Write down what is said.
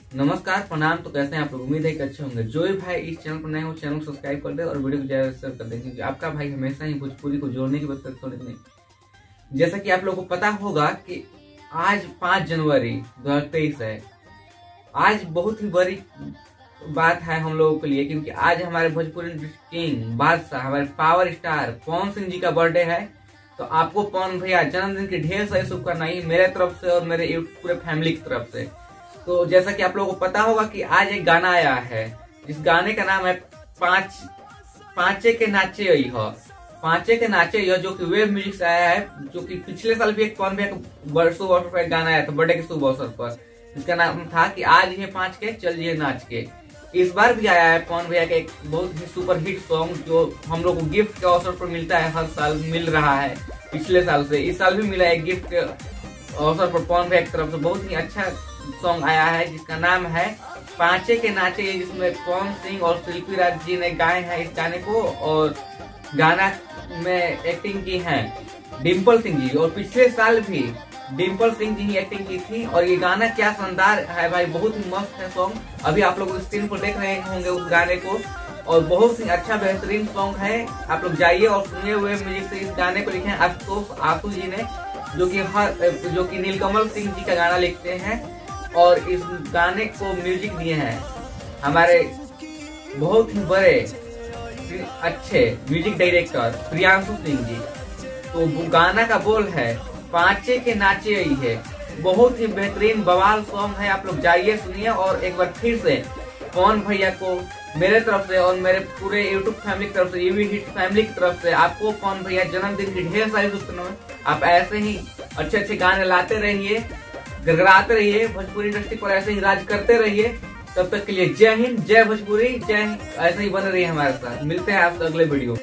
नमस्कार, प्रणाम। तो कैसे हैं आप लोग? उम्मीद है कि अच्छे होंगे। जो भी भाई इस चैनल पर नए हो, चैनल को सब्सक्राइब कर दे और वीडियो को ज्यादा शेयर कर दे, क्योंकि आपका भाई हमेशा ही भोजपुरी को जोड़ने की बात करता नहीं। जैसा कि आप लोगों को पता होगा कि आज 5 जनवरी 2023 है। आज बहुत ही बड़ी बात है हम लोगों के लिए, क्योंकि आज हमारे भोजपुरी किंग बादशाह, हमारे पावर स्टार पवन सिंह जी का बर्थडे है। तो आपको पवन भैया जन्मदिन की ढेर सारी शुभकामनाएं मेरे तरफ से और मेरे पूरे फैमिली की तरफ से। तो जैसा कि आप लोगों को पता होगा कि आज एक गाना आया है, इस गाने का नाम है पांचे के नाचे हो। पांचे के नाचे हो, जो कि वेव म्यूजिक से आया है, जो कि पिछले साल भी एक पवन भैया का शुभ अवसर पर गाना आया था, बर्थडे के शुभ अवसर पर। इसका नाम था कि आज है 5 के चलिए नाच के। इस बार भी आया है पवन भैया का एक बहुत ही सुपर हिट सॉन्ग, जो हम लोग को गिफ्ट के अवसर पर मिलता है, हर साल मिल रहा है। पिछले साल से इस साल भी मिला है गिफ्ट के अवसर पर पवन भैया की तरफ से। बहुत ही अच्छा सॉन्ग आया है जिसका नाम है पांचे के नाचे, जिसमें पवन सिंह और शिल्पी राज जी ने गाए हैं इस गाने को, और गाना में एक्टिंग की है डिम्पल सिंह जी। और पिछले साल भी डिम्पल सिंह जी ही एक्टिंग की थी। और ये गाना क्या शानदार है भाई, बहुत ही मस्त है सॉन्ग। अभी आप लोग स्क्रीन पर देख रहे होंगे उस गाने को, और बहुत ही अच्छा बेहतरीन सॉन्ग है। आप लोग जाइए और सुनिए। हुए म्यूजिक से इस गाने को लिखे हैं आशुतोष आशु जी ने, जो कि नीलकमल सिंह जी का गाना लिखते हैं। और इस गाने को म्यूजिक दिए हैं हमारे बहुत ही बड़े अच्छे म्यूजिक डायरेक्टर प्रियांशु सिंह जी। तो गाना का बोल है पांचे के नाचे ही है। बहुत ही बेहतरीन बवाल सॉन्ग है। आप लोग जाइए सुनिए। और एक बार फिर से पवन भैया को मेरे तरफ से और मेरे पूरे यूट्यूब फैमिली की तरफ से, यूवी हिट फैमिली की तरफ से, आपको पवन भैया जन्मदिन की ढेर सारी शुभकामनाएं। आप ऐसे ही अच्छे अच्छे गाने लाते रहिए, गड़गड़ाते रहिए, भोजपुरी इंडस्ट्री पर ऐसे ही राज करते रहिए। तब तक के लिए जय हिंद, जय भोजपुरी, जय हिंद। ऐसे ही बने रहिए हमारे साथ। मिलते हैं आपसे अगले वीडियो।